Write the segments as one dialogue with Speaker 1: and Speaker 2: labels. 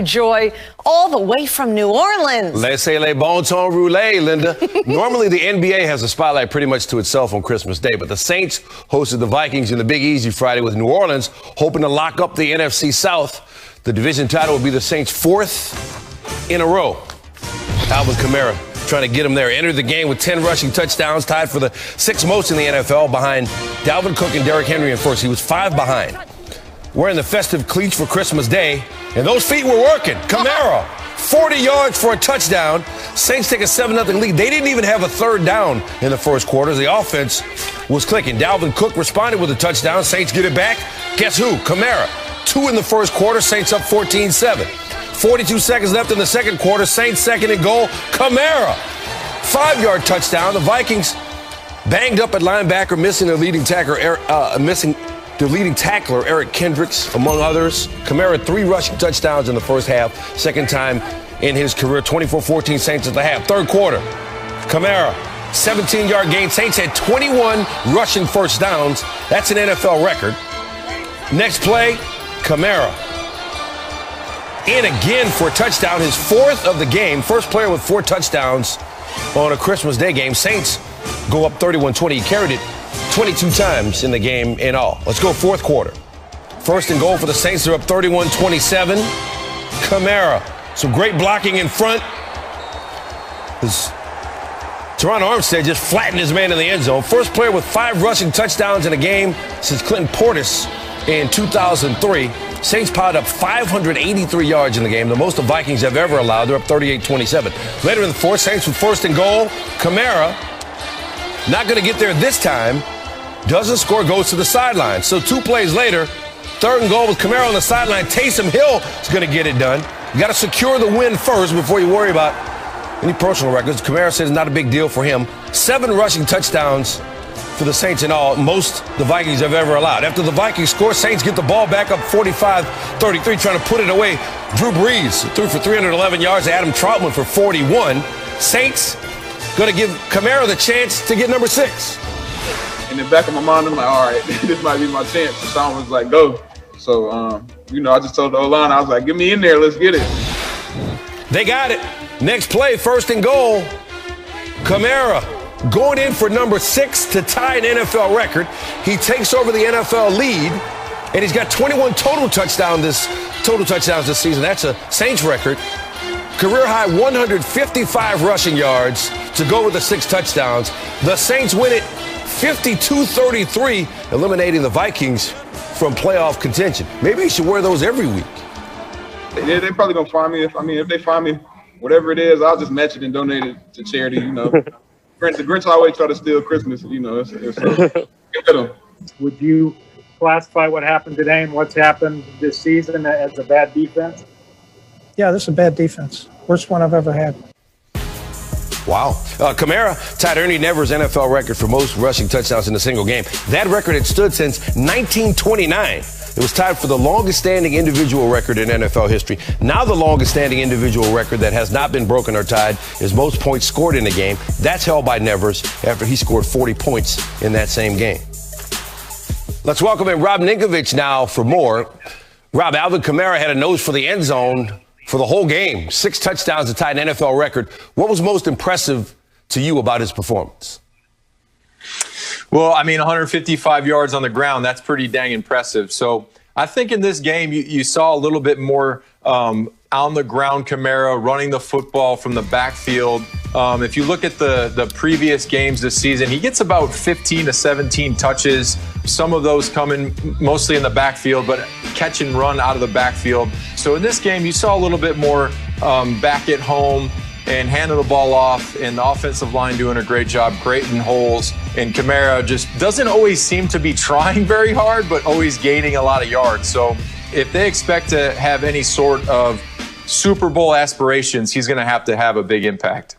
Speaker 1: Joy all the way from New Orleans.
Speaker 2: Laissez les bon temps rouler, Linda. Normally, the NBA has the spotlight pretty much to itself on Christmas Day, but the Saints hosted the Vikings in the Big Easy Friday with New Orleans, hoping to lock up the NFC South. The division title will be the Saints' fourth in a row. Alvin Kamara trying to get him there. Entered the game with 10 rushing touchdowns, tied for the sixth most in the NFL behind Dalvin Cook and Derrick Henry in first. He was 5 behind. Wearing the festive cleats for Christmas Day, and those feet were working. Kamara, 40 yards for a touchdown. Saints take a 7-0 lead. They didn't even have a third down in the first quarter. The offense was clicking. Dalvin Cook responded with a touchdown. Saints get it back. Guess who? Kamara. 2 in the first quarter. Saints up 14-7. 42 seconds left in the second quarter. Saints second and goal. Kamara, 5-yard touchdown. The Vikings banged up at linebacker, missing their leading tackler, Eric Kendricks, among others. Kamara, 3 rushing touchdowns in the first half. Second time in his career. 24-14 Saints at the half. Third quarter, Kamara, 17-yard gain. Saints had 21 rushing first downs. That's an NFL record. Next play, Kamara in again for a touchdown, his 4th of the game. First player with 4 touchdowns on a Christmas Day game. Saints go up 31-20. He carried it 22 times in the game in all. Let's go fourth quarter. First and goal for the Saints. They're up 31-27. Kamara, some great blocking in front. Teron Armstead just flattened his man in the end zone. First player with 5 rushing touchdowns in a game since Clinton Portis in 2003. Saints piled up 583 yards in the game, the most the Vikings have ever allowed. They're up 38-27. Later in the fourth, Saints with first and goal. Kamara, not going to get there this time. Doesn't score, goes to the sideline. So 2 plays later, third and goal with Kamara on the sideline. Taysom Hill is going to get it done. You got to secure the win first before you worry about any personal records. Kamara says not a big deal for him. 7 rushing touchdowns for the Saints in all, most the Vikings have ever allowed. After the Vikings score, Saints get the ball back up 45-33, trying to put it away. Drew Brees threw for 311 yards. Adam Troutman for 41. Saints going to give Kamara the chance to get number 6.
Speaker 3: In the back of my mind, I'm like, all right, this might be my chance. Sean was like, go. So, I just told the O-line, I was like, get me in there, let's get it.
Speaker 2: They got it. Next play, first and goal. Kamara going in for number 6 to tie an NFL record. He takes over the NFL lead, and he's got 21 total touchdowns this season. That's a Saints record. Career high 155 rushing yards to go with the 6 touchdowns. The Saints win it 52-33, eliminating the Vikings from playoff contention. Maybe you should wear those every week.
Speaker 3: Yeah, they're probably gonna find me. If they find me, whatever it is, I'll just match it and donate it to charity. The Grinch always try to steal Christmas.
Speaker 4: Would you classify what happened today and what's happened this season as a bad defense?
Speaker 5: Yeah, this is a bad defense. Worst one I've ever had.
Speaker 2: Wow. Kamara tied Ernie Nevers' NFL record for most rushing touchdowns in a single game. That record had stood since 1929. It was tied for the longest-standing individual record in NFL history. Now the longest-standing individual record that has not been broken or tied is most points scored in a game. That's held by Nevers after he scored 40 points in that same game. Let's welcome in Rob Ninkovich now for more. Rob, Alvin Kamara had a nose for the end zone for the whole game. 6 touchdowns to tie an NFL record. What was most impressive to you about his performance?
Speaker 6: Well, 155 yards on the ground, that's pretty dang impressive. So I think in this game, you saw a little bit more on the ground Kamara running the football from the backfield. If you look at the previous games this season, he gets about 15 to 17 touches. Some of those coming mostly in the backfield, but catch and run out of the backfield. So in this game, you saw a little bit more back at home and handing the ball off, and the offensive line doing a great job creating holes. And Kamara just doesn't always seem to be trying very hard, but always gaining a lot of yards. So if they expect to have any sort of Super Bowl aspirations, he's going to have a big impact.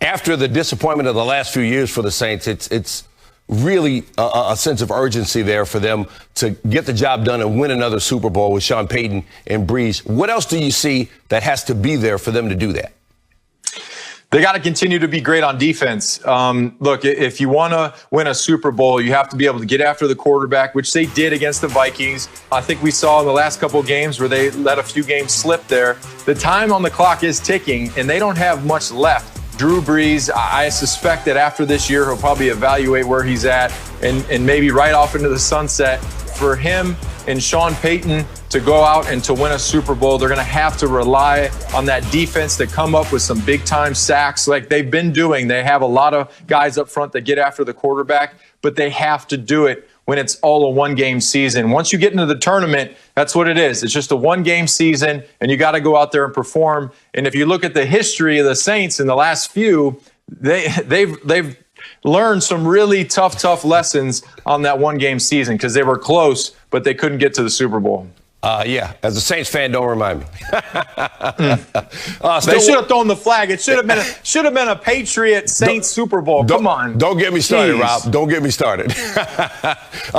Speaker 2: After the disappointment of the last few years for the Saints, it's really a sense of urgency there for them to get the job done and win another Super Bowl with Sean Payton and Brees. What else do you see that has to be there for them to do that?
Speaker 6: They got to continue to be great on defense. Look, if you want to win a Super Bowl, you have to be able to get after the quarterback, which they did against the Vikings. I think we saw in the last couple of games where they let a few games slip there. The time on the clock is ticking, and they don't have much left. Drew Brees, I suspect that after this year, he'll probably evaluate where he's at and maybe right off into the sunset. For him and Sean Payton to go out and to win a Super Bowl, they're going to have to rely on that defense to come up with some big-time sacks like they've been doing. They have a lot of guys up front that get after the quarterback, but they have to do it when it's all a one-game season. Once you get into the tournament, that's what it is. It's just a one-game season, and you got to go out there and perform. And if you look at the history of the Saints in the last few, they've learned some really tough lessons on that one-game season because they were close, but they couldn't get to the Super Bowl.
Speaker 2: Yeah, as a Saints fan, don't remind me.
Speaker 6: They should have thrown the flag. It should have been a Patriot Saints Super Bowl. Come on.
Speaker 2: Don't get me started, Rob. Don't get me started.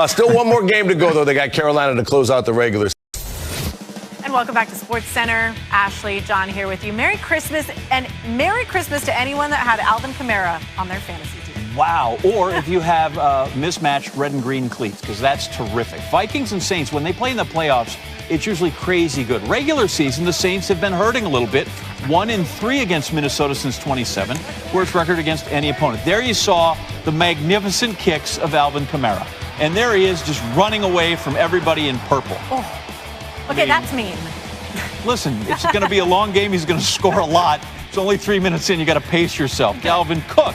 Speaker 2: Still one more game to go, though. They got Carolina to close out the regular.
Speaker 7: And welcome back to Sports Center. Ashley, John here with you. Merry Christmas, and Merry Christmas to anyone that had Alvin Kamara on their fantasy team.
Speaker 8: Wow. Or if you have mismatched red and green cleats, because that's terrific. Vikings and Saints, when they play in the playoffs, it's usually crazy good. Regular season, the Saints have been hurting a little bit. 1-3 against Minnesota since 27. Worst record against any opponent. There you saw the magnificent kicks of Alvin Kamara. And there he is just running away from everybody in purple.
Speaker 7: Oh. Okay, that's mean.
Speaker 8: Listen, it's going to be a long game. He's going to score a lot. It's only 3 minutes in. You got to pace yourself. Okay. Dalvin Cook.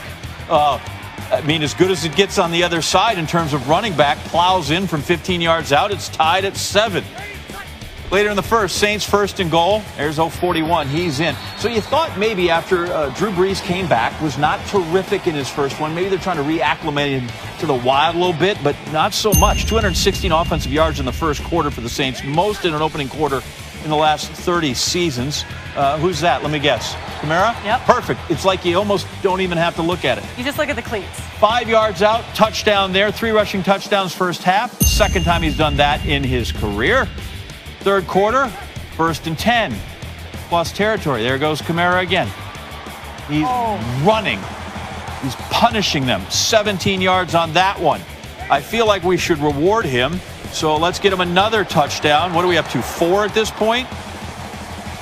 Speaker 8: I mean, as good as it gets on the other side in terms of running back, plows in from 15 yards out. It's tied at 7. Later in the first, Saints first and goal. There's 0-41. He's in. So you thought maybe after Drew Brees came back, was not terrific in his first one. Maybe they're trying to reacclimate him to the wild a little bit, but not so much. 216 offensive yards in the first quarter for the Saints, most in an opening quarter in the last 30 seasons. Who's that? Let me guess. Kamara?
Speaker 7: Yep.
Speaker 8: Perfect. It's like you almost don't even have to look at it.
Speaker 7: You just look at the cleats.
Speaker 8: 5 yards out, touchdown there. 3 rushing touchdowns first half. Second time he's done that in his career. Third quarter, 1st and 10. Plus territory. There goes Kamara again. He's running. He's punishing them. 17 yards on that one. I feel like we should reward him. So let's get him another touchdown. What are we up to? 4 at this point?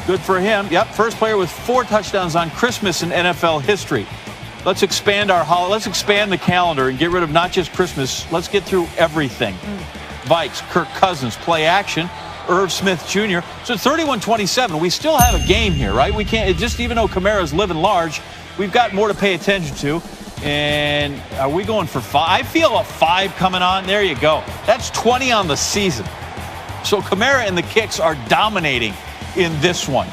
Speaker 8: Good for him. Yep, first player with 4 touchdowns on Christmas in NFL history. Let's expand let's expand the calendar and get rid of not just Christmas. Let's get through everything. Vikes, Kirk Cousins, play action. Irv Smith Jr. So 31-27. We still have a game here, right? We can't, just even though Kamara's living large, we've got more to pay attention to. And are we going for 5? I feel a 5 coming on. There you go. That's 20 on the season. So Kamara and the kicks are dominating in this one.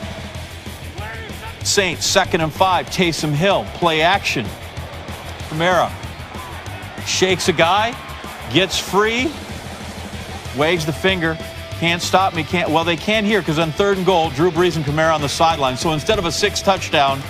Speaker 8: Saints, 2nd and 5. Taysom Hill, play action. Kamara shakes a guy, gets free, waves the finger. Can't stop me. Well, they can here because on 3rd and goal, Drew Brees and Kamara on the sideline. So instead of a 6 touchdown,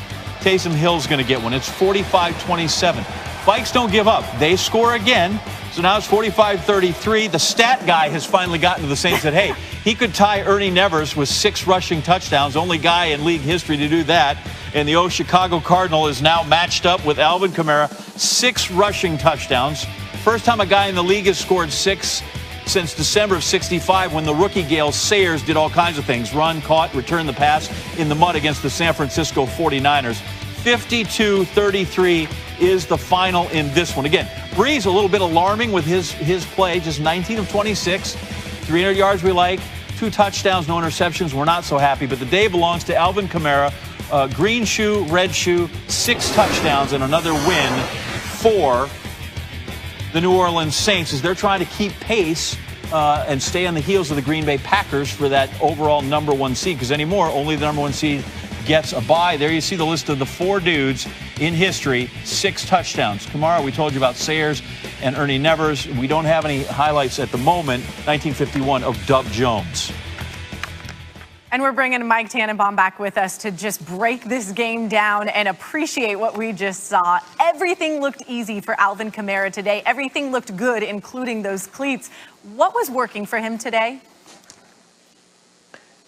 Speaker 8: Taysom Hill's going to get one. It's 45-27. Vikes don't give up. They score again. So now it's 45-33. The stat guy has finally gotten to the Saints and said, hey, he could tie Ernie Nevers with 6 rushing touchdowns. Only guy in league history to do that. And the Chicago Cardinal is now matched up with Alvin Kamara. 6 rushing touchdowns. First time a guy in the league has scored 6 since December of '65 when the rookie Gale Sayers did all kinds of things. Run, caught, return the pass in the mud against the San Francisco 49ers. 52-33 is the final in this one. Again, Brees a little bit alarming with his play, just 19 of 26. 300 yards we like, 2 touchdowns, no interceptions. We're not so happy, but the day belongs to Alvin Kamara. Green shoe, red shoe, 6 touchdowns and another win for the New Orleans Saints as they're trying to keep pace and stay on the heels of the Green Bay Packers for that overall number 1 seed, because anymore only the number 1 seed gets a bye. There you see the list of the 4 dudes in history, 6 touchdowns. Kamara, we told you about Sayers and Ernie Nevers. We don't have any highlights at the moment, 1951, of Dub Jones.
Speaker 7: And we're bringing Mike Tannenbaum back with us to just break this game down and appreciate what we just saw. Everything looked easy for Alvin Kamara today. Everything looked good, including those cleats. What was working for him today?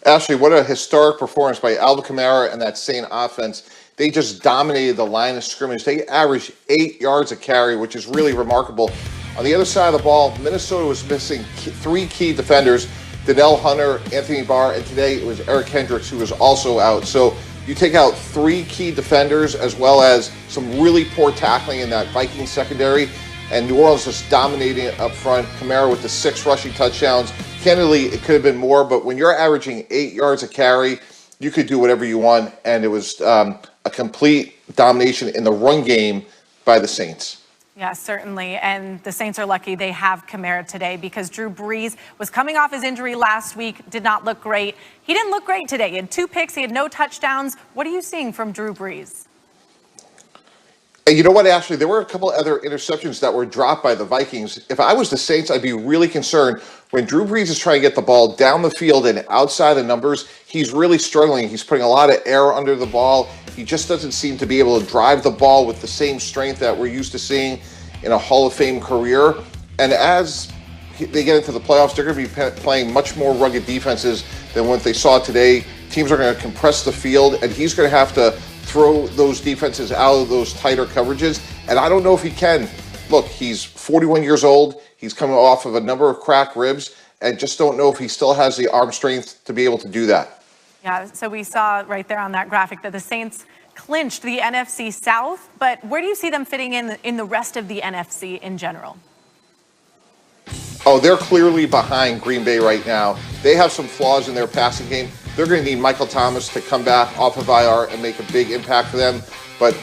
Speaker 9: Ashley, what a historic performance by Alvin Kamara and that Saint offense. they just dominated the line of scrimmage. They averaged 8 yards a carry, which is really remarkable. On the other side of the ball, Minnesota was missing 3 key defenders, Donnell Hunter, Anthony Barr, and today it was Eric Hendricks, who was also out. So you take out 3 key defenders as well as some really poor tackling in that Vikings secondary, and New Orleans just dominating it up front. Kamara with the 6 rushing touchdowns. Candidly, it could have been more, but when you're averaging 8 yards a carry, you could do whatever you want, and it was a complete domination in the run game by the Saints.
Speaker 7: Yeah, certainly. And the Saints are lucky they have Kamara today because Drew Brees was coming off his injury last week, did not look great. He didn't look great today. He had 2 picks. He had no touchdowns. What are you seeing from Drew Brees?
Speaker 9: And you know what, Ashley? There were a couple other interceptions that were dropped by the Vikings. If I was the Saints, I'd be really concerned. When Drew Brees is trying to get the ball down the field and outside the numbers, he's really struggling. He's putting a lot of air under the ball. He just doesn't seem to be able to drive the ball with the same strength that we're used to seeing in a Hall of Fame career. And as they get into the playoffs, they're going to be playing much more rugged defenses than what they saw today. Teams are going to compress the field, and he's going to have to throw those defenses out of those tighter coverages. And I don't know if he can. Look, he's 41 years old. He's coming off of a number of cracked ribs, and just don't know if he still has the arm strength to be able to do that.
Speaker 7: Yeah, so we saw right there on that graphic that the Saints clinched the NFC South, but where do you see them fitting in the rest of the NFC in general?
Speaker 9: Oh, they're clearly behind Green Bay right now. They have some flaws in their passing game. They're going to need Michael Thomas to come back off of IR and make a big impact for them. But